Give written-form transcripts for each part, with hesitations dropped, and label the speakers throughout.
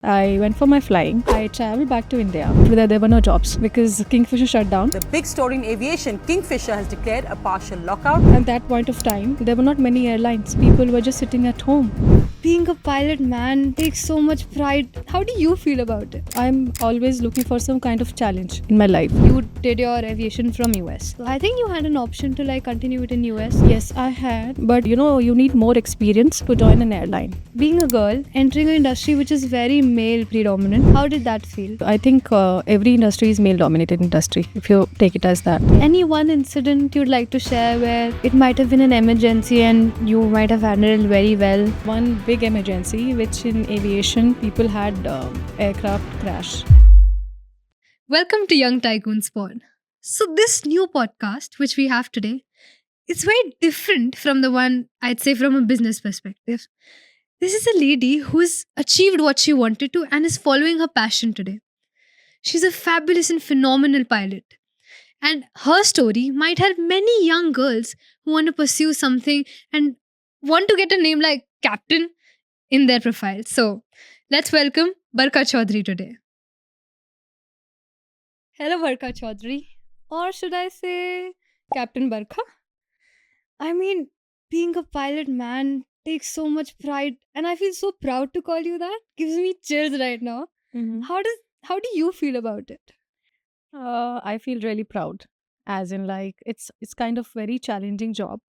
Speaker 1: I went for my flying. I traveled back to India where there were no jobs because Kingfisher shut down.
Speaker 2: The big story in aviation, Kingfisher has declared a partial lockout.
Speaker 1: At that point of time, there were not many airlines. People were just sitting at home.
Speaker 3: Being a pilot, man, takes so much pride. How do you feel about it?
Speaker 1: I'm always looking for some kind of challenge in my life.
Speaker 3: You did your aviation from US. I think you had an option to continue it in US.
Speaker 1: Yes, I had. But you need more experience to join an airline.
Speaker 3: Being a girl, entering an industry which is very male predominant, how did that feel?
Speaker 1: I think every industry is male dominated industry if you take it as that.
Speaker 3: Any one incident you'd like to share where it might have been an emergency and you might have handled very well?
Speaker 1: One big emergency which in aviation people had aircraft crash.
Speaker 3: Welcome to Young Tycoon Pod. So this new podcast which we have today, it's very different from the one I'd say from a business perspective. This is a lady who's achieved what she wanted to and is following her passion today. She's a fabulous and phenomenal pilot. And her story might help many young girls who want to pursue something and want to get a name like Captain in their profile. So let's welcome Barka Chaudhary today. Hello, Barka Chaudhary. Or should I say Captain Barka? I mean, being a pilot, man, takes so much pride. And I feel so proud to call you that. Gives me chills right now. How do you feel about it?
Speaker 1: I feel really proud, as in like it's kind of very challenging job.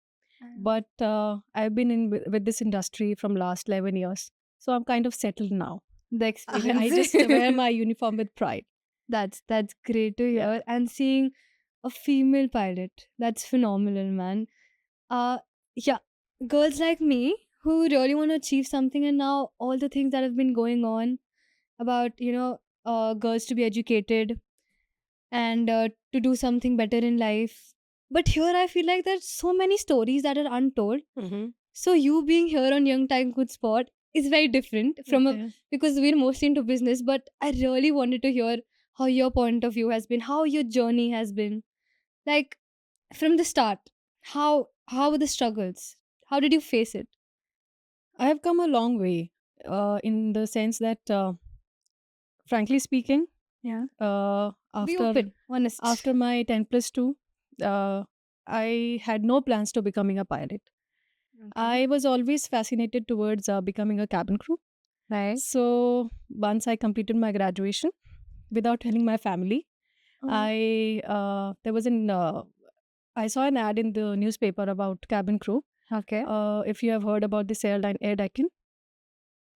Speaker 1: But I've been in with this industry from last 11 years, so I'm kind of settled now.
Speaker 3: The
Speaker 1: I
Speaker 3: experience.
Speaker 1: just wear my uniform with pride.
Speaker 3: That's great to hear. And seeing a female pilot, that's phenomenal, man. Yeah, girls like me who really want to achieve something, and now all the things that have been going on about girls to be educated and to do something better in life. But here I feel like there's so many stories that are untold. So you being here on Young Tycoon Spot is very different from
Speaker 1: Okay.
Speaker 3: because we're mostly into business. But I really wanted to hear how your point of view has been, how your journey has been, like from the start. How were the struggles? How did you face it?
Speaker 1: I have come a long way, in the sense that, frankly speaking,
Speaker 3: Yeah. Be
Speaker 1: after
Speaker 3: open, honest.
Speaker 1: after my 10+2, uh, I had no plans to becoming a pilot.
Speaker 3: Okay.
Speaker 1: I was always fascinated towards becoming a cabin crew.
Speaker 3: Right.
Speaker 1: So once I completed my graduation, without telling my family, I there was an I saw an ad in the newspaper about cabin crew.
Speaker 3: Okay.
Speaker 1: If you have heard about this airline, Air Deccan,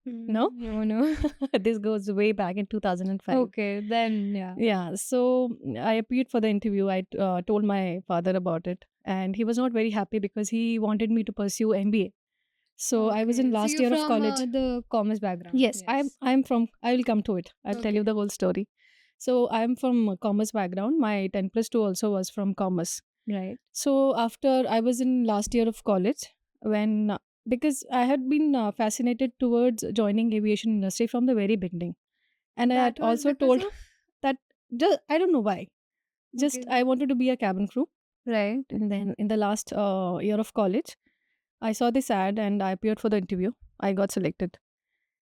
Speaker 1: no,
Speaker 3: No.
Speaker 1: this goes way back in 2005.
Speaker 3: Okay, then yeah.
Speaker 1: Yeah, so I appeared for the interview. I told my father about it, and he was not very happy because he wanted me to pursue MBA. So I was in
Speaker 3: Okay, so
Speaker 1: last
Speaker 3: you're
Speaker 1: year of
Speaker 3: from
Speaker 1: college.
Speaker 3: the commerce background.
Speaker 1: Yes, I'm from. I will come to it. I'll tell you
Speaker 3: Okay.
Speaker 1: the whole story. So I'm from a commerce background. My 10+2 also was from commerce.
Speaker 3: Right.
Speaker 1: So after I was in last year of college, when because I had been fascinated towards joining aviation industry from the very beginning, and I had
Speaker 3: That was
Speaker 1: also
Speaker 3: because
Speaker 1: told
Speaker 3: of
Speaker 1: that just I don't know why. Just
Speaker 3: okay.
Speaker 1: I wanted to be a cabin crew.
Speaker 3: Right.
Speaker 1: And then in the last year of college, I saw this ad and I appeared for the interview. I got selected.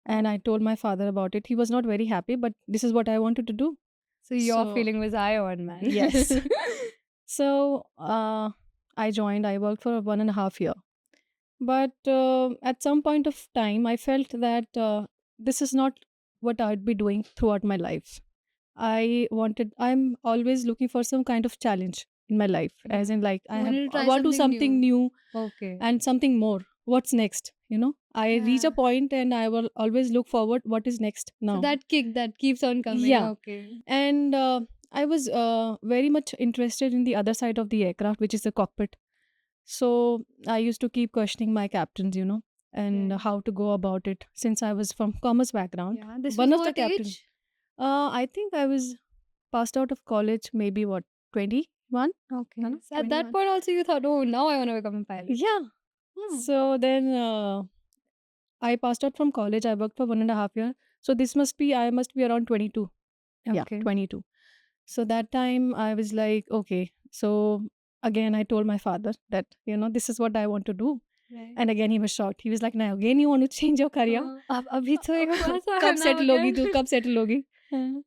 Speaker 1: And I told my father about it. He was not very happy, but this is what I wanted to do.
Speaker 3: So your
Speaker 1: So,
Speaker 3: feeling was eye on, man.
Speaker 1: yes. So I joined. I worked for 1.5 year. But at some point of time, I felt that this is not what I'd be doing throughout my life. I'm always looking for some kind of challenge in my life, as in like
Speaker 3: You wanted to
Speaker 1: I
Speaker 3: try
Speaker 1: want to do
Speaker 3: something
Speaker 1: something
Speaker 3: new.
Speaker 1: new
Speaker 3: Okay.
Speaker 1: and something more. What's next? I reach a
Speaker 3: Yeah.
Speaker 1: point and I will always look forward what is next
Speaker 3: So
Speaker 1: now.
Speaker 3: that kick that keeps on coming.
Speaker 1: Yeah.
Speaker 3: Okay.
Speaker 1: And I was very much interested in the other side of the aircraft, which is the cockpit. So I used to keep questioning my captains, and
Speaker 3: Okay.
Speaker 1: how to go about it. Since I was from commerce background,
Speaker 3: Yeah. This
Speaker 1: one
Speaker 3: was
Speaker 1: of the
Speaker 3: what
Speaker 1: captain,
Speaker 3: age?
Speaker 1: I think I was passed out of college, maybe what, 21?
Speaker 3: Okay.
Speaker 1: No, no,
Speaker 3: So at that
Speaker 1: 21.
Speaker 3: point also you thought, oh, now I want to become a pilot.
Speaker 1: Yeah.
Speaker 3: Hmm.
Speaker 1: So then I passed out from college. I worked for 1.5 year. So I must be around 22. Yeah,
Speaker 3: Okay.
Speaker 1: 22. So that time I was like, okay. So again, I told my father that, this is what I want to do.
Speaker 3: Right.
Speaker 1: And again, he was shocked. He was like, "Now again, you want to change your career?
Speaker 3: अब अभी तो एक हुआ था
Speaker 1: कब
Speaker 3: now
Speaker 1: settle होगी तू?
Speaker 3: again.
Speaker 1: कब settle होगी?"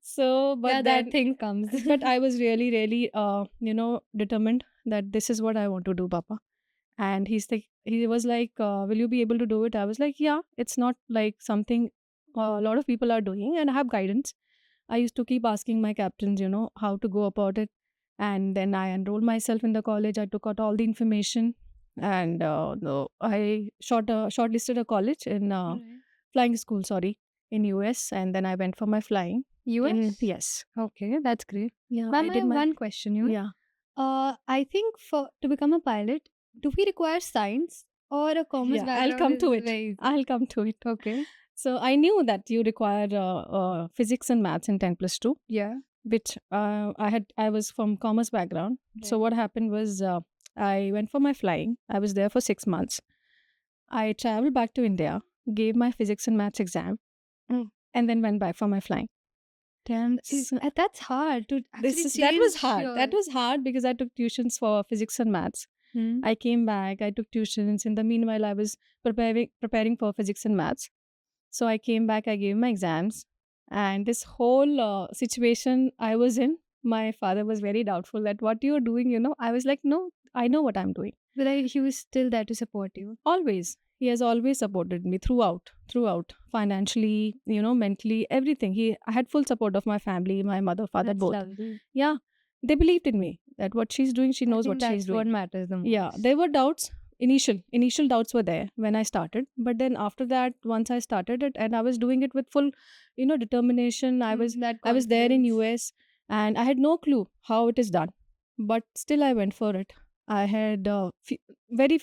Speaker 1: So, but
Speaker 3: Yeah, that
Speaker 1: then,
Speaker 3: thing comes.
Speaker 1: but I was really, really, determined that this is what I want to do, Papa. And he was like, "Will you be able to do it?" I was like, "Yeah, it's not like something a lot of people are doing, and I have guidance." I used to keep asking my captains, how to go about it. And then I enrolled myself in the college. I took out all the information, and I shortlisted a college in
Speaker 3: Right.
Speaker 1: flying school, sorry, in US, and then I went for my flying.
Speaker 3: US?
Speaker 1: Yes.
Speaker 3: Okay, that's great.
Speaker 1: Yeah,
Speaker 3: Ma'am,
Speaker 1: I
Speaker 3: I
Speaker 1: did
Speaker 3: have
Speaker 1: my
Speaker 3: one question. You know,
Speaker 1: yeah.
Speaker 3: I think for to become a pilot, do we require science or a commerce
Speaker 1: Yeah, I'll
Speaker 3: background
Speaker 1: come
Speaker 3: is
Speaker 1: to it.
Speaker 3: very easy?
Speaker 1: I'll come to it.
Speaker 3: Okay.
Speaker 1: So I knew that you require physics and maths in 10+2,
Speaker 3: Yeah.
Speaker 1: which I was from commerce background. So
Speaker 3: Right.
Speaker 1: what happened was I went for my flying. I was there for 6 months. I traveled back to India, gave my physics and maths exam,
Speaker 3: Mm.
Speaker 1: and then went back for my flying.
Speaker 3: Damn,
Speaker 1: So
Speaker 3: that's hard to actually
Speaker 1: that was
Speaker 3: change
Speaker 1: hard.
Speaker 3: your.
Speaker 1: That was hard because I took tuitions for physics and maths.
Speaker 3: Hmm.
Speaker 1: I came back. I took tuitions. In the meanwhile, I was preparing for physics and maths. So I came back. I gave my exams, and this whole situation I was in, my father was very doubtful that what you're doing. I was like, no, I know what I'm doing.
Speaker 3: But he was still there to support you.
Speaker 1: Always. He has always supported me throughout, financially, mentally, everything. I had full support of my family, my mother, father,
Speaker 3: That's
Speaker 1: both.
Speaker 3: lovely.
Speaker 1: Yeah, they believed in me that what she's doing, she
Speaker 3: I
Speaker 1: knows
Speaker 3: think
Speaker 1: what she's
Speaker 3: that's what
Speaker 1: doing.
Speaker 3: matters the most.
Speaker 1: Yeah, there were doubts. Initial doubts were there when I started, but then after that, once I started it, and I was doing it with full, determination. I was
Speaker 3: That
Speaker 1: I was there in
Speaker 3: confidence.
Speaker 1: US, and I had no clue how it is done, but still I went for it. I had very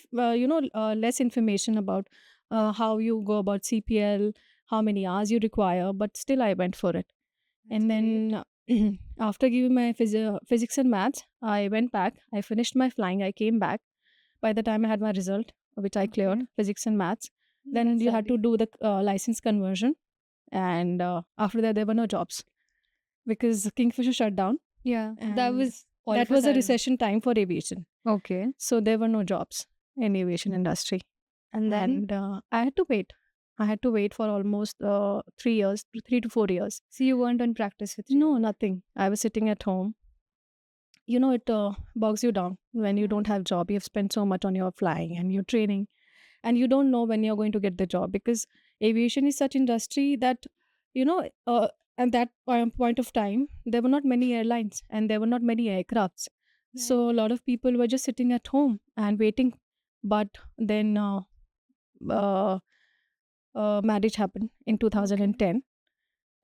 Speaker 1: less information about how you go about CPL, how many hours you require, but still I went for it.
Speaker 3: That's
Speaker 1: And
Speaker 3: great.
Speaker 1: then after giving my physics and maths, I went back. I finished my flying. I came back. By the time I had my result, which I cleared,
Speaker 3: Okay.
Speaker 1: physics and maths, then
Speaker 3: That's
Speaker 1: you had to
Speaker 3: lovely.
Speaker 1: do the license conversion. And after that, there were no jobs because Kingfisher shut down.
Speaker 3: Yeah, that
Speaker 1: And
Speaker 3: was all
Speaker 1: that
Speaker 3: of a
Speaker 1: was a
Speaker 3: sudden.
Speaker 1: recession time for aviation.
Speaker 3: Okay.
Speaker 1: So there were no jobs in aviation industry.
Speaker 3: And then
Speaker 1: And I had to wait. I had to wait for almost 3 years, 3 to 4 years.
Speaker 3: so you weren't on practice with
Speaker 1: No, nothing. I was sitting at home. It bogs you down when you
Speaker 3: Yeah.
Speaker 1: don't have job. You've spent so much on your flying and your training, and you don't know when you're going to get the job because aviation is such industry that you know at that point of time there were not many airlines and there were not many aircrafts. So
Speaker 3: Right.
Speaker 1: a lot of people were just sitting at home and waiting. But then uh, marriage happened in
Speaker 3: Okay.
Speaker 1: 2010,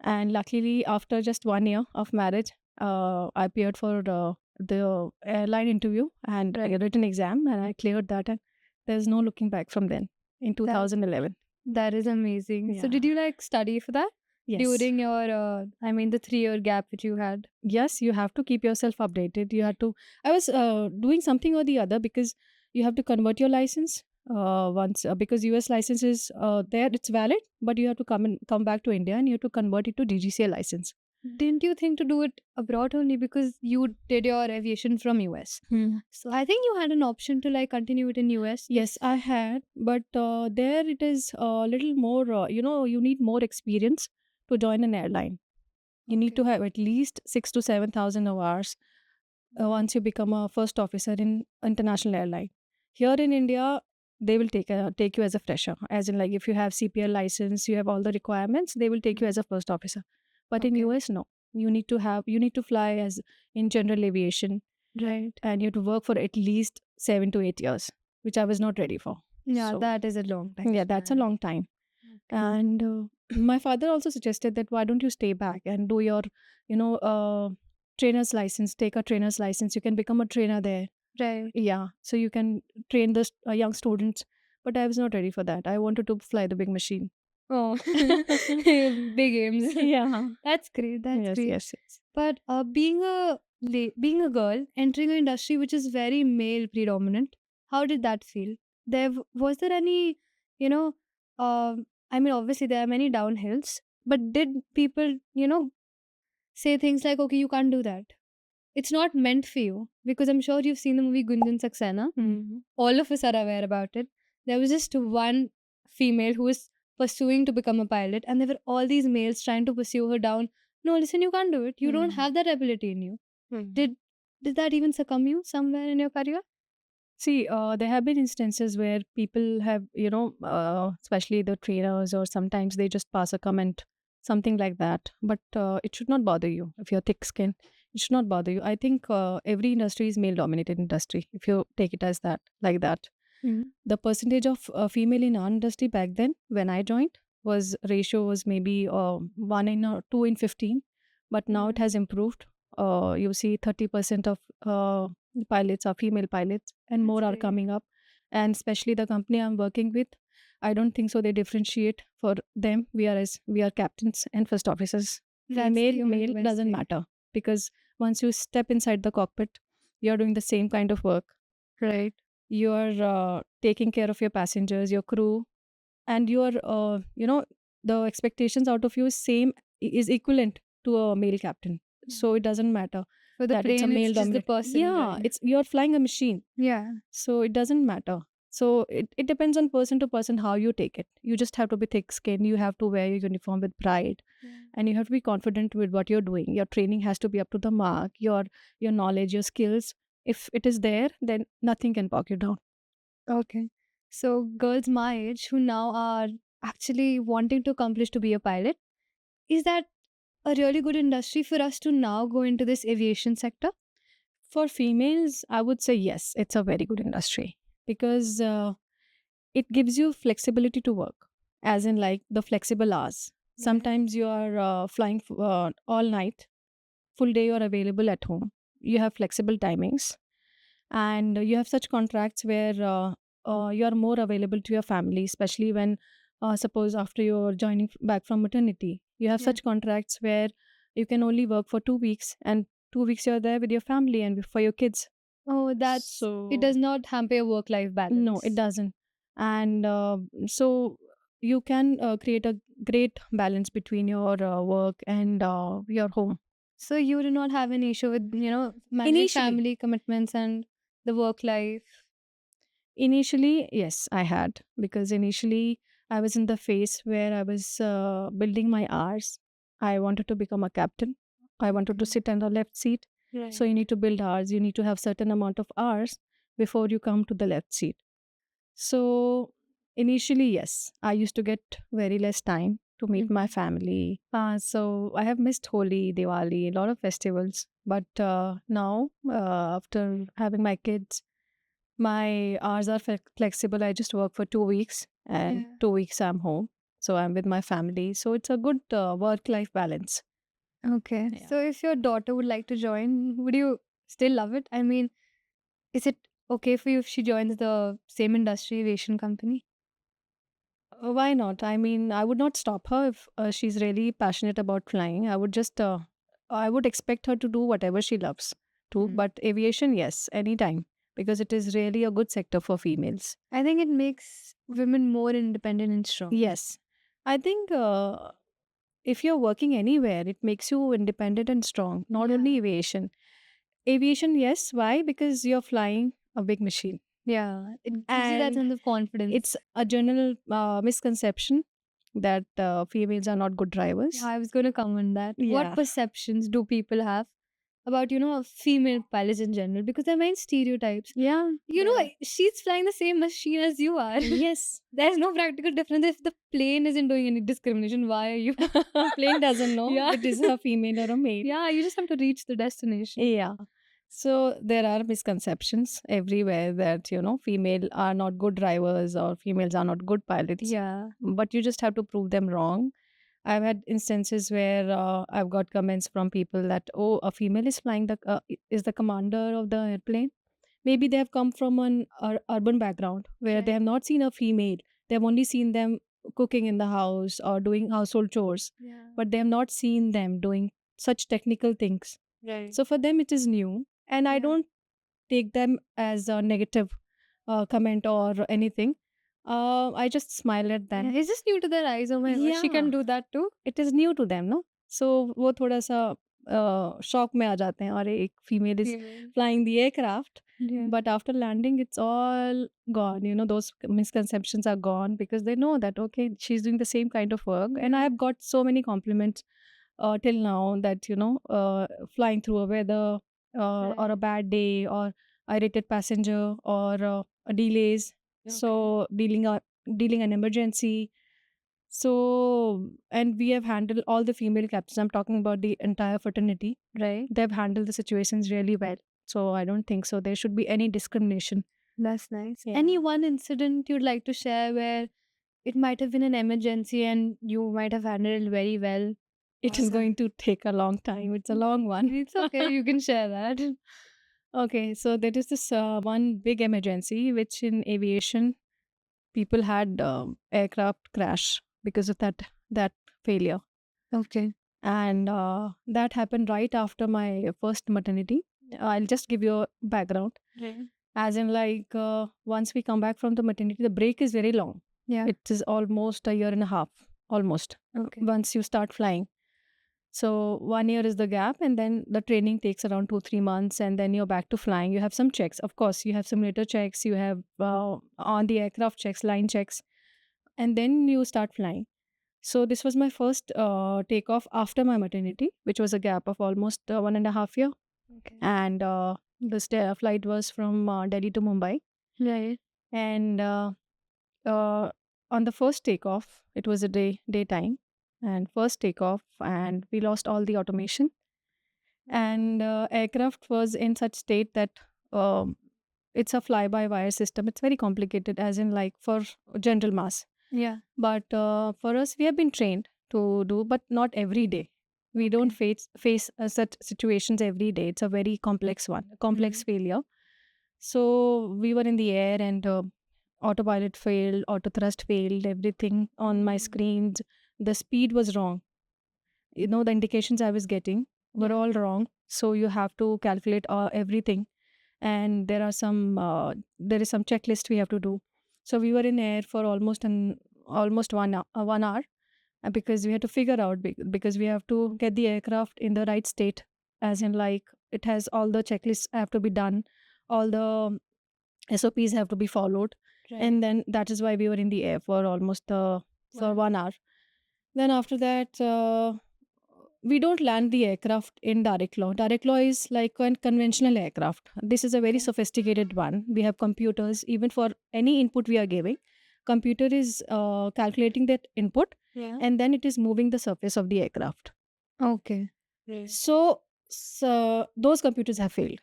Speaker 1: and luckily after just 1 year of marriage, I appeared for the airline interview and a
Speaker 3: Right.
Speaker 1: written exam, and I cleared that, and there's no looking back from then in
Speaker 3: That
Speaker 1: 2011.
Speaker 3: that is amazing. So
Speaker 1: Yeah.
Speaker 3: did you like study for that
Speaker 1: Yes.
Speaker 3: during your the 3-year gap which you had?
Speaker 1: Yes, you have to keep yourself updated. You have to. I was doing something or the other because you have to convert your license once because US license is there. It's valid, but you have to come back to India and you have to convert it to DGCA license.
Speaker 3: Didn't you think to do it abroad only because you did your aviation from US? So I think you had an option to like continue it in US.
Speaker 1: Yes, I had, but there it is a little more. You need more experience to join an airline. You need to
Speaker 3: Okay.
Speaker 1: have at least 6 to 7 thousand hours once you become a first officer in international airline. Here in India, they will take you as a fresher, as in like if you have CPL license, you have all the requirements, they will take you as a first officer. But in
Speaker 3: Okay.
Speaker 1: US, no. You need to fly as in general aviation,
Speaker 3: Right.
Speaker 1: and you have to work for at least 7 to 8 years, which I was not ready for.
Speaker 3: Yeah,
Speaker 1: So
Speaker 3: that is a long time
Speaker 1: yeah, that's a
Speaker 3: span.
Speaker 1: long time.
Speaker 3: Okay.
Speaker 1: And my father also suggested that why don't you stay back and do your trainer's license, take a trainer's license, you can become a trainer there.
Speaker 3: Right.
Speaker 1: Yeah, so you can train the young students. But I was not ready for that. I wanted to fly the big machine.
Speaker 3: Oh, big aims.
Speaker 1: Yeah.
Speaker 3: That's great. That's
Speaker 1: Yes,
Speaker 3: great.
Speaker 1: yes.
Speaker 3: But being a girl entering an industry which is very male predominant, how did that feel? Was there any, you know, obviously there are many downhills, but did people, say things like, okay, you can't do that? It's not meant for you because I'm sure you've seen the movie Gunjan Saxena.
Speaker 1: Mhm.
Speaker 3: All of us are aware about it. there was just one female who was pursuing to become a pilot, and there were all these males trying to pursue her down. No, listen, you can't do it. You don't have that ability in you. Did did that even succumb you somewhere in your career?
Speaker 1: See, there have been instances where people have, especially the trainers, or sometimes they just pass a comment, something like that. But it should not bother you if you're thick skinned. It should not bother you. I think every industry is male dominated industry. If you take it as that, like that, the percentage of female in our industry back then when I joined was ratio was maybe 1 in 2 in 15, but now it has improved. You see, 30% of pilots are female pilots, and
Speaker 3: That's
Speaker 1: more are
Speaker 3: great.
Speaker 1: coming up. And especially the company I'm working with, I don't think so. They differentiate for them. We are captains and first officers.
Speaker 3: That's
Speaker 1: Female,
Speaker 3: the only
Speaker 1: male
Speaker 3: best
Speaker 1: doesn't
Speaker 3: thing.
Speaker 1: matter, because once you step inside the cockpit, you're doing the same kind of work, right? You're taking care of your passengers, your crew, and you're the expectations out of you is same, is equivalent to a male captain. So it doesn't matter
Speaker 3: For the
Speaker 1: that it's a
Speaker 3: plane, it's
Speaker 1: male
Speaker 3: just the
Speaker 1: dominant.
Speaker 3: person.
Speaker 1: Yeah,
Speaker 3: Right?
Speaker 1: it's you're flying a machine,
Speaker 3: Yeah.
Speaker 1: so it doesn't matter. So it depends on person to person how you take it. You just have to be thick skinned, you have to wear your uniform with pride, and you have to be confident with what you're doing. Your training has to be up to the mark, your knowledge, your skills. If it is there, then nothing can bog you down.
Speaker 3: Okay. So girls my age who now are actually wanting to accomplish to be a pilot, is that a really good industry for us to now go into this aviation sector?
Speaker 1: For females, I would say yes, it's a very good industry, because it gives you flexibility to work, as in like the flexible hours. Sometimes you are flying all night, full day you're available at home. You have flexible timings, and you have such contracts where you are more available to your family, especially when, suppose after you're joining back from maternity, you have
Speaker 3: Yeah.
Speaker 1: such contracts where you can only work for 2 weeks, and 2 weeks you're there with your family and for your kids.
Speaker 3: Oh, that's it does not hamper your work life balance.
Speaker 1: No, it doesn't. And so you can create a great balance between your work and your home.
Speaker 3: So you do not have an issue with, managing
Speaker 1: Initially,
Speaker 3: family commitments and the work life.
Speaker 1: initially, yes, I had, because initially I was in the phase where I was building my hours. I wanted to become a captain. I wanted to sit in the left seat. So you need to build hours. You need to have certain amount of hours before you come to the left seat. So initially, yes, I used to get very less time to meet my family. So I have missed Holi, Diwali, a lot of festivals. But now, after having my kids, my hours are flexible. I just work for 2 weeks, and
Speaker 3: Yeah.
Speaker 1: 2 weeks I'm home. So I'm with my family. So it's a good work-life balance.
Speaker 3: Okay.
Speaker 1: Yeah.
Speaker 3: So if your daughter would like to join, would you still love it? I mean, is it okay for you if she joins the same industry, aviation company?
Speaker 1: Why not? I mean, I would not stop her if she's really passionate about flying. I would expect her to do whatever she loves to. But aviation, yes, anytime, because it is really a good sector for females.
Speaker 3: I think it makes women more independent and strong.
Speaker 1: Yes. I think if you're working anywhere, it makes you independent and strong, not only aviation. Aviation, yes. Why? Because you're flying a big machine.
Speaker 3: Yeah. It gives you that
Speaker 1: And
Speaker 3: sense of confidence.
Speaker 1: it's a general misconception that females are not good drivers.
Speaker 3: Yeah, I was going to come on that. What
Speaker 1: Yeah.
Speaker 3: perceptions do people have about, female pilots in general? Because there are many stereotypes.
Speaker 1: Yeah.
Speaker 3: She's flying the same machine as you are.
Speaker 1: Yes.
Speaker 3: There's no practical difference. If the plane isn't doing any discrimination, why are you?
Speaker 1: Plane doesn't know
Speaker 3: Yeah.
Speaker 1: it is a female or a male.
Speaker 3: Yeah, you just have to reach the destination.
Speaker 1: Yeah. So there are misconceptions everywhere that, female are not good drivers or females are not good pilots.
Speaker 3: Yeah.
Speaker 1: But you just have to prove them wrong. I've had instances where I've got comments from people that, oh, a female is flying is the commander of the airplane. Maybe they have come from an urban background where they have not seen a female. They have only seen them cooking in the house or doing household chores,
Speaker 3: Yeah.
Speaker 1: but they have not seen them doing such technical things.
Speaker 3: Right.
Speaker 1: So for them, it is new. And I
Speaker 3: Yeah.
Speaker 1: don't take them as a negative comment or anything. I just smile at them.
Speaker 3: It's just new to their eyes. Oh my god, she can
Speaker 1: Yeah.
Speaker 3: do that too.
Speaker 1: It is new to them, no? So वो थोड़ा सा shock में आ जाते हैं, अरे एक female is flying the aircraft.
Speaker 3: Yeah.
Speaker 1: But after landing, it's all gone. Those misconceptions are gone because they know that, okay, she's doing the same kind of work. And I have got so many compliments till now that, flying through a weather or a bad day or irritated passenger or delays. So dealing an emergency. So, and we have handled all the female captains. I'm talking about the entire fraternity.
Speaker 3: Right.
Speaker 1: They've handled the situations really well. So I don't think so there should be any discrimination.
Speaker 3: That's nice.
Speaker 1: Yeah.
Speaker 3: Any one incident you'd like to share where it might have been an emergency and you might have handled it very well?
Speaker 1: It is going to take a long time. It's a long one.
Speaker 3: It's okay. You can share that.
Speaker 1: Okay, so there is this one big emergency which in aviation people had aircraft crash because of that failure.
Speaker 3: Okay.
Speaker 1: And that happened right after my first maternity. I'll just give you a background. As in, like, once we come back from the maternity, the break is very long.
Speaker 3: Yeah.
Speaker 1: It is almost a year and a half, almost,
Speaker 3: Okay.
Speaker 1: once you start flying. So 1 year is the gap, and then the training takes around 2-3 months, and then you're back to flying. You have some checks, of course. You have simulator checks, you have on the aircraft checks, line checks, and then you start flying. So this was my first takeoff after my maternity, which was a gap of almost 1.5 year.
Speaker 3: Okay.
Speaker 1: And this flight was from Delhi to Mumbai.
Speaker 3: Right.
Speaker 1: And on the first takeoff, it was a daytime, and first takeoff, and we lost all the automation. And aircraft was in such state that um, it's a fly-by-wire system. It's very complicated, as in, like, for general mass.
Speaker 3: Yeah.
Speaker 1: But for us, we have been trained to do, but not every day. We don't face such situations every day. It's a very complex one, a complex failure. So we were in the air, and autopilot failed, auto thrust failed, everything on my screens. The speed was wrong. The indications I was getting were all wrong. So you have to calculate everything, and there is some checklist we have to do. So we were in air for almost 1 hour, because we had to figure out, because we have to get the aircraft in the right state, as in, like, it has all the checklists have to be done, all the SOPs have to be followed.
Speaker 3: Right.
Speaker 1: And then that is why we were in the air for almost for
Speaker 3: Wow.
Speaker 1: 1 hour. Then after that, we don't land the aircraft in direct law. Direct law is like a conventional aircraft. This is a very sophisticated one. We have computers. Even for any input we are giving, computer is calculating that input,
Speaker 3: Yeah.
Speaker 1: and then it is moving the surface of the aircraft.
Speaker 3: Okay.
Speaker 1: So those computers have failed.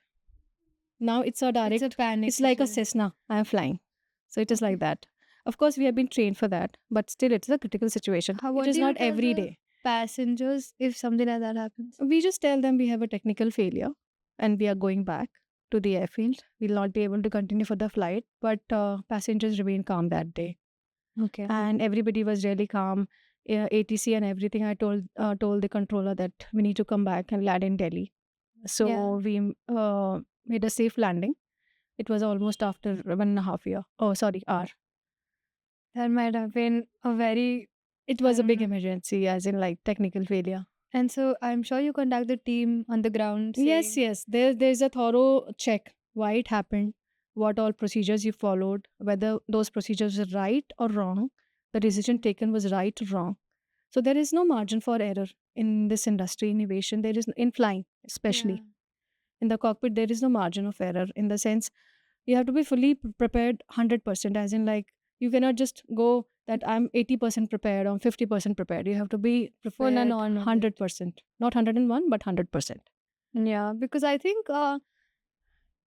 Speaker 1: Now it's a direct.
Speaker 3: It's a panic.
Speaker 1: It's like a
Speaker 3: situation.
Speaker 1: Cessna. I am flying. So it is like that. Of course, we have been trained for that, but still, it's a critical situation.
Speaker 3: What
Speaker 1: It is
Speaker 3: do you
Speaker 1: not
Speaker 3: tell
Speaker 1: every
Speaker 3: the
Speaker 1: day.
Speaker 3: passengers if something like that happens?
Speaker 1: We just tell them we have a technical failure and we are going back to the airfield. We'll not be able to continue for the flight, but passengers remain calm that day.
Speaker 3: Okay.
Speaker 1: And everybody was really calm. ATC and everything. I told the controller that we need to come back and land in Delhi. So
Speaker 3: Yeah.
Speaker 1: we made a safe landing. It was almost after 1.5 year. Oh, sorry, hour.
Speaker 3: That might have been a very.
Speaker 1: It was
Speaker 3: I
Speaker 1: a big
Speaker 3: don't know.
Speaker 1: emergency, as in, like, technical failure.
Speaker 3: And so I'm sure you contact the team on the ground.
Speaker 1: Yes,
Speaker 3: saying-
Speaker 1: yes. There's a thorough check why it happened, what all procedures you followed, whether those procedures were right or wrong, the decision taken was right or wrong. So there is no margin for error in this industry, in aviation. There is, in flying, especially.
Speaker 3: Yeah.
Speaker 1: In the cockpit, there is no margin of error, in the sense you have to be fully prepared 100%, as in, like, you cannot just go that I'm 80% prepared or 50% prepared. You have to be
Speaker 3: Full and
Speaker 1: prepared
Speaker 3: on of it.
Speaker 1: 100%. Not 101, but 100%.
Speaker 3: Yeah, because I think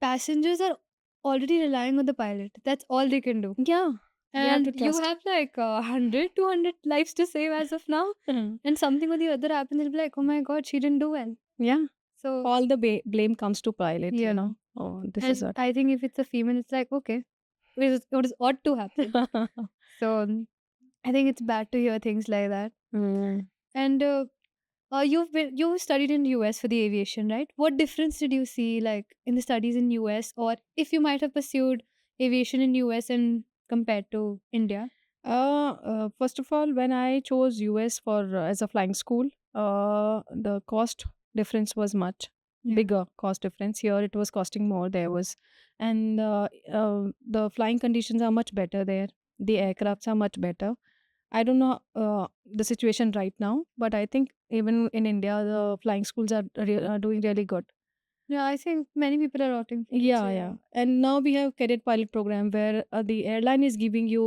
Speaker 3: passengers are already relying on the pilot. That's all they can do.
Speaker 1: Yeah. We have
Speaker 3: And
Speaker 1: to
Speaker 3: you
Speaker 1: trust.
Speaker 3: have like 100, 200 lives to save as of now. And something or the other happens, they'll be like, oh my god, she didn't do well.
Speaker 1: Yeah.
Speaker 3: So,
Speaker 1: All the blame comes to pilot,
Speaker 3: Yeah.
Speaker 1: you know. Oh, this is
Speaker 3: and
Speaker 1: what.
Speaker 3: I think if it's a female, it's like, okay, what is ought to happen. So, I think it's bad to hear things like that.
Speaker 1: Mm.
Speaker 3: And you studied in US for the aviation, right? What difference did you see like in the studies in US, or if you might have pursued aviation in US and compared to India?
Speaker 1: First of all, when I chose US for as a flying school, the cost difference was much
Speaker 3: Yeah.
Speaker 1: bigger. Cost difference here, it was costing more. There was, and the flying conditions are much better there. The aircrafts are much better. I don't know the situation right now, but I think even in India, the flying schools are doing really good.
Speaker 3: Yeah, I think many people are opting for it. So
Speaker 1: Yeah,
Speaker 3: yeah.
Speaker 1: yeah. And now we have cadet pilot program where the airline is giving you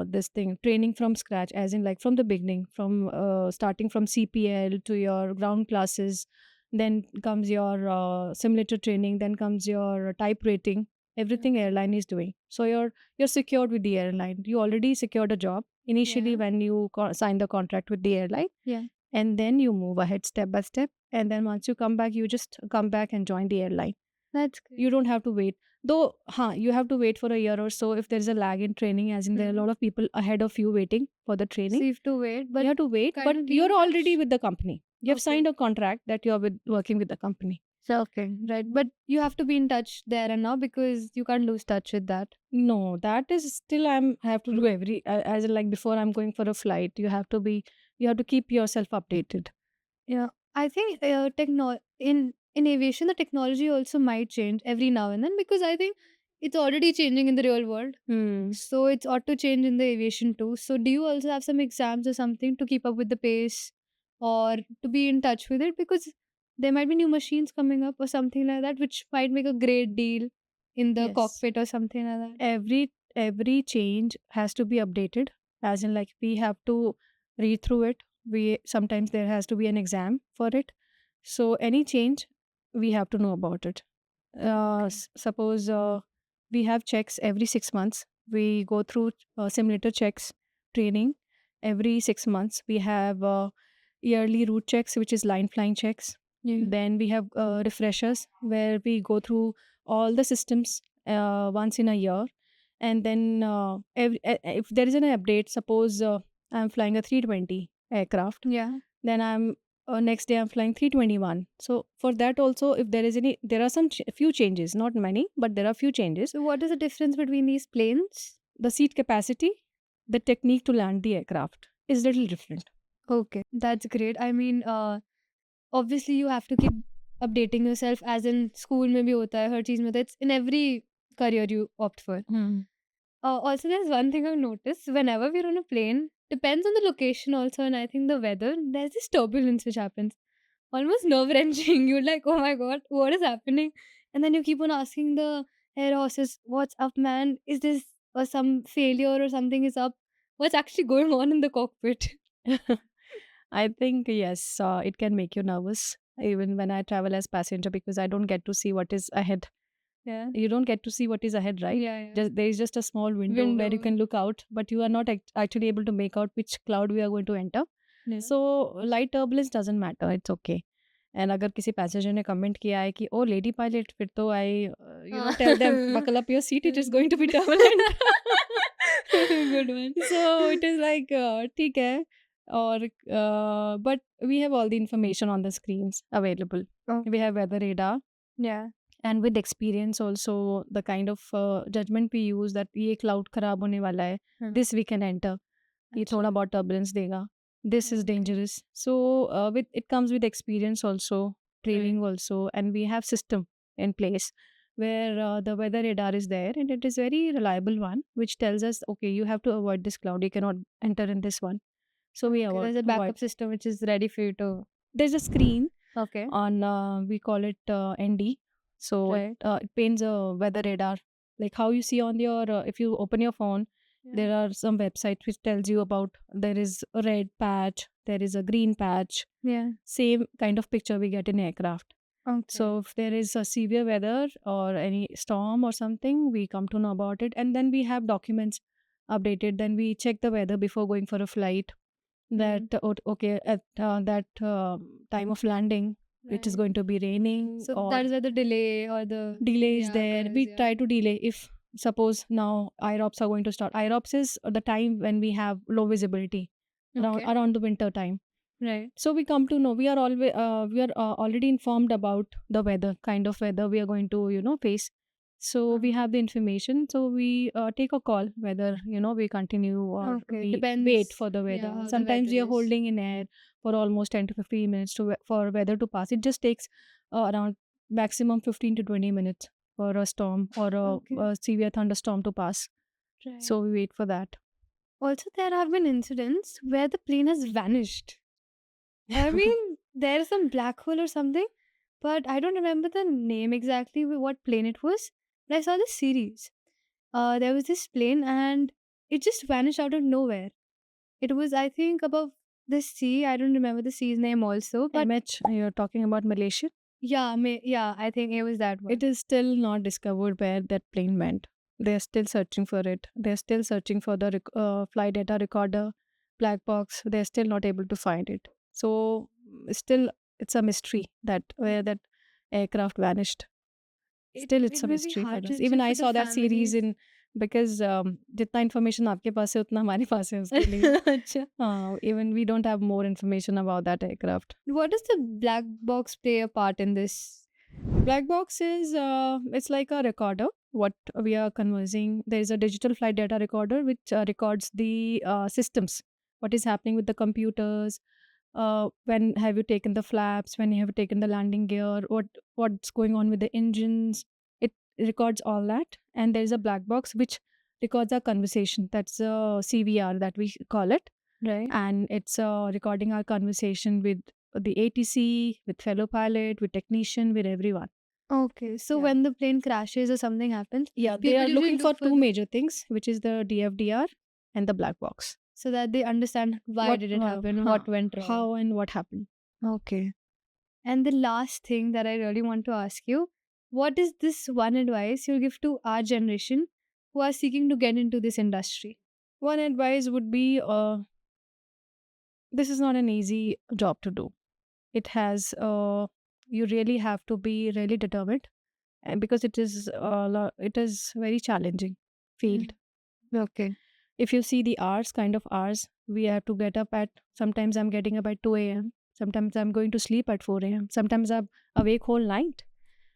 Speaker 1: this thing training from scratch, as in like from the beginning, from starting from CPL to your ground classes, then comes your simulator training, then comes your type rating. Everything airline is doing. So you're secured with the airline. You already secured a job initially
Speaker 3: Yeah.
Speaker 1: when you sign the contract with the airline,
Speaker 3: Yeah.
Speaker 1: and then you move ahead step by step. And then once you come back, you just come back and join the airline.
Speaker 3: That's
Speaker 1: You
Speaker 3: great.
Speaker 1: don't have to wait. Though, you have to wait for a year or so if there is a lag in training, as in there are a lot of people ahead of you waiting for the
Speaker 3: So
Speaker 1: training.
Speaker 3: you have to wait,
Speaker 1: You
Speaker 3: but
Speaker 1: have to wait,
Speaker 3: kind
Speaker 1: but
Speaker 3: of be
Speaker 1: you're
Speaker 3: in
Speaker 1: already
Speaker 3: touch.
Speaker 1: with the company. You have
Speaker 3: Okay.
Speaker 1: signed a contract that you're working with the company.
Speaker 3: So okay, right. But you have to be in touch there and now because you can't lose touch with that.
Speaker 1: No, that is still I have to do every as in like before I'm going for a flight. You have to keep yourself updated.
Speaker 3: Yeah, I think in aviation the technology also might change every now and then because I think it's already changing in the real world.
Speaker 1: Hmm.
Speaker 3: So it's ought to change in the aviation too. So do you also have some exams or something to keep up with the pace or to be in touch with it? Because there might be new machines coming up or something like that, which might make a great deal in the
Speaker 1: Yes.
Speaker 3: cockpit or something like that.
Speaker 1: Every change has to be updated, as in like we have to read through it. We sometimes there has to be an exam for it. So any change, we have to know about it.
Speaker 3: Okay.
Speaker 1: Suppose we have checks every 6 months. We go through simulator checks training every 6 months. We have yearly route checks, which is line flying checks.
Speaker 3: Yeah.
Speaker 1: Then we have refreshers where we go through all the systems once in a year. And then if there is an update, suppose I'm flying a 320 aircraft,
Speaker 3: Yeah.
Speaker 1: then I'm next day I'm flying 321. So for that also, if there is any, there are some few changes, not many, but there are few changes.
Speaker 3: So what is the difference between these planes?
Speaker 1: The seat capacity, the technique to land the aircraft is little different.
Speaker 3: Okay, that's great. I mean, obviously you have to keep updating yourself as in school में भी होता है हर चीज में होता है it's in every career you opt for. Also there's one thing I've noticed whenever we're on a plane depends on the location also and I think the weather there's this turbulence which happens almost nerve-wrenching. You're like, oh my god, what is happening? And then you keep on asking the air hostess, what's up, man? Is this some failure or something is up? What's actually going on in the cockpit?
Speaker 1: I think yes, it can make you nervous even when I travel as passenger, because I don't get to see what is ahead.
Speaker 3: Yeah.
Speaker 1: You don't get to see what is ahead, right?
Speaker 3: Yeah, yeah.
Speaker 1: There is just a small window where you
Speaker 3: Window.
Speaker 1: can look out, but you are not actually able to make out which cloud we are going to enter.
Speaker 3: Yeah.
Speaker 1: So light turbulence doesn't matter, it's okay. And अगर किसी passenger ने comment किया है कि ओ lady pilot, फिर तो I tell them buckle up your seat, it is going to be turbulent.
Speaker 3: Good one.
Speaker 1: So it is like ठीक है. Or but we have all the information on the screens available.
Speaker 3: Oh.
Speaker 1: We have weather radar,
Speaker 3: Yeah.
Speaker 1: and with experience also the kind of judgment we use that ये cloud खराब होने वाला है, this we can enter, ये
Speaker 3: अच्छा.
Speaker 1: थोड़ा बहुत turbulence देगा, this is
Speaker 3: Okay.
Speaker 1: dangerous. So with it comes with experience also, training also, and we have system in place where the weather radar is there, and it is very reliable one which tells us, okay, you have to avoid this cloud, you cannot enter in this one. So we
Speaker 3: Okay,
Speaker 1: avoid,
Speaker 3: there's a backup system which is ready for you to.
Speaker 1: there's a screen
Speaker 3: Okay.
Speaker 1: on we call it ND. So
Speaker 3: Right.
Speaker 1: it paints a weather radar, like how you see on your if you open your phone, there are some websites which tells you about there is a red patch, there is a green patch.
Speaker 3: Yeah.
Speaker 1: Same kind of picture we get in aircraft.
Speaker 3: Okay.
Speaker 1: So if there is a severe weather or any storm or something, we come to know about it, and then we have documents updated. Then we check the weather before going for a flight, that okay, at that time of landing it is
Speaker 3: Right.
Speaker 1: going to be raining,
Speaker 3: So
Speaker 1: or
Speaker 3: that is where the delay or the
Speaker 1: delay is
Speaker 3: yeah,
Speaker 1: there.
Speaker 3: occurs,
Speaker 1: We
Speaker 3: yeah.
Speaker 1: try to delay. If suppose now IROPS are going to start, IROPS is the time when we have low visibility
Speaker 3: Okay.
Speaker 1: around the winter time.
Speaker 3: Right.
Speaker 1: So we come to know, we are always already informed about the weather, kind of weather we are going to face. So we have the information. So we take a call whether we continue or
Speaker 3: Okay,
Speaker 1: we
Speaker 3: depends.
Speaker 1: wait for the
Speaker 3: Yeah,
Speaker 1: weather.
Speaker 3: how the
Speaker 1: Sometimes we
Speaker 3: weather
Speaker 1: are
Speaker 3: is.
Speaker 1: holding in air for almost 10 to 15 minutes for weather to pass. It just takes around maximum 15 to 20 minutes for a storm or
Speaker 3: Okay.
Speaker 1: a severe thunderstorm to pass.
Speaker 3: Right.
Speaker 1: So we wait for that.
Speaker 3: Also, there have been incidents where the plane has vanished. I mean, there is some black hole or something, but I don't remember the name exactly what plane it was. But I saw the series. There was this plane and it just vanished out of nowhere. It was, I think, above the sea. I don't remember the sea's name also, but
Speaker 1: MH, you're talking about Malaysia?
Speaker 3: yeah, I think it was that one.
Speaker 1: It is still not discovered where that plane went. They're still searching for it. They're still searching for the flight data recorder, black box. They're still not able to find it. So still, it's a mystery that where that aircraft vanished. Still, it's
Speaker 3: It
Speaker 1: a
Speaker 3: will be
Speaker 1: mystery for us.
Speaker 3: heart-wrenching
Speaker 1: Even I
Speaker 3: for the
Speaker 1: saw that series
Speaker 3: families.
Speaker 1: in because जितना information आपके पास है उतना हमारे पास है उसके लिए.
Speaker 3: Acha.
Speaker 1: Even we don't have more information about that aircraft.
Speaker 3: What does the black box play a part in this?
Speaker 1: Black box is it's like a recorder. What we are conversing, there is a digital flight data recorder which records the systems. What is happening with the computers? When have you taken the flaps? When you have taken the landing gear? What's going on with the engines? It records all that, and there is a black box which records our conversation. That's a CVR that we call it,
Speaker 3: Right.
Speaker 1: and it's recording our conversation with the ATC, with fellow pilot, with technician, with everyone.
Speaker 3: Okay. So
Speaker 1: Yeah.
Speaker 3: when the plane crashes or something happens,
Speaker 1: Yeah, they
Speaker 3: people
Speaker 1: are
Speaker 3: usually
Speaker 1: looking for
Speaker 3: look for
Speaker 1: two
Speaker 3: the-
Speaker 1: major things, which is the DFDR and the black box.
Speaker 3: so that they understand why
Speaker 1: What-
Speaker 3: did it happen,
Speaker 1: huh,
Speaker 3: what went wrong.
Speaker 1: How and what happened.
Speaker 3: Okay. And the last thing that I really want to ask you, what is this one advice you'll give to our generation who are seeking to get into this industry?
Speaker 1: One advice would be this is not an easy job to do. It has, you really have to be really determined, and because it is very challenging field.
Speaker 3: Okay.
Speaker 1: If you see the hours, kind of hours, we have to get up at, sometimes I'm getting up at 2 a.m. Sometimes I'm going to sleep at 4 a.m. Sometimes I'm awake whole night.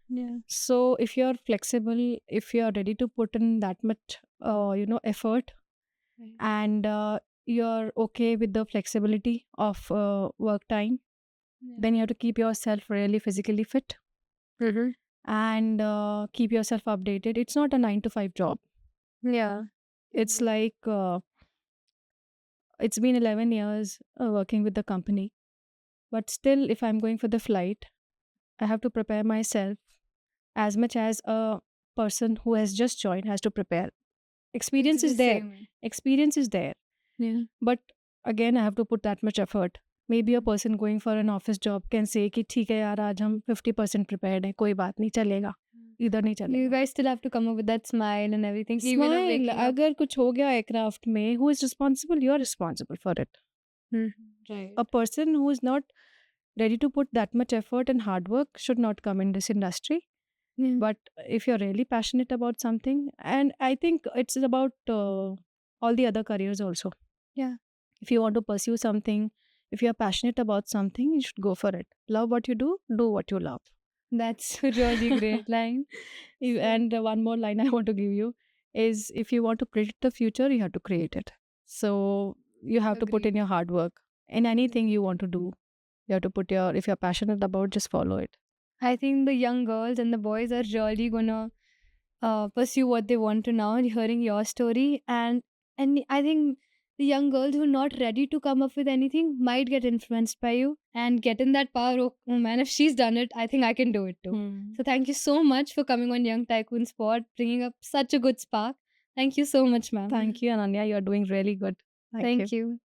Speaker 3: Yeah.
Speaker 1: So if you're flexible, if you're ready to put in that much, effort,
Speaker 3: Right.
Speaker 1: and you're okay with the flexibility of work time, then you have to keep yourself really physically fit and keep yourself updated. It's not a 9 to 5 job.
Speaker 3: Yeah.
Speaker 1: It's like it's been 11 years working with the company, but still, if I'm going for the flight, I have to prepare myself as much as a person who has just joined has to prepare. Experience
Speaker 3: It's
Speaker 1: is
Speaker 3: the
Speaker 1: there.
Speaker 3: same.
Speaker 1: Experience is there.
Speaker 3: Yeah.
Speaker 1: But again, I have to put that much effort. Maybe a person going for an office job can say कि ठीक है यार आज हम 50% prepared हैं, कोई बात नहीं चलेगा, इधर नहीं
Speaker 3: You
Speaker 1: चलेगा.
Speaker 3: guys still have to come up with that smile and everything. even of
Speaker 1: Smile.
Speaker 3: waking up.
Speaker 1: अगर कुछ हो गया aircraft में, who is responsible? You are responsible for it.
Speaker 3: Right.
Speaker 1: A person who is not ready to put that much effort and hard work should not come in this industry.
Speaker 3: Yeah.
Speaker 1: But if you're really passionate about something, and I think it's about all the other careers also.
Speaker 3: Yeah.
Speaker 1: If you want to pursue something, if you're passionate about something, you should go for it. Love what you do what you love.
Speaker 3: That's a really great line.
Speaker 1: And one more line I want to give you is if you want to predict the future, you have to create it. So you have to put in
Speaker 3: Agreed.
Speaker 1: your hard work in anything you want to do. You have to put if you're passionate about, just follow it.
Speaker 3: I think the young girls and the boys are really gonna pursue what they want to now. Hearing your story, and I think the young girls who are not ready to come up with anything might get influenced by you and get in that power. Oh man, if she's done it, I think I can do it too. So thank you so much for coming on Young Tycoon Spot, bringing up such a good spark. Thank you so much, ma'am.
Speaker 1: Thank you, Ananya. You're doing really good.
Speaker 3: Thank you.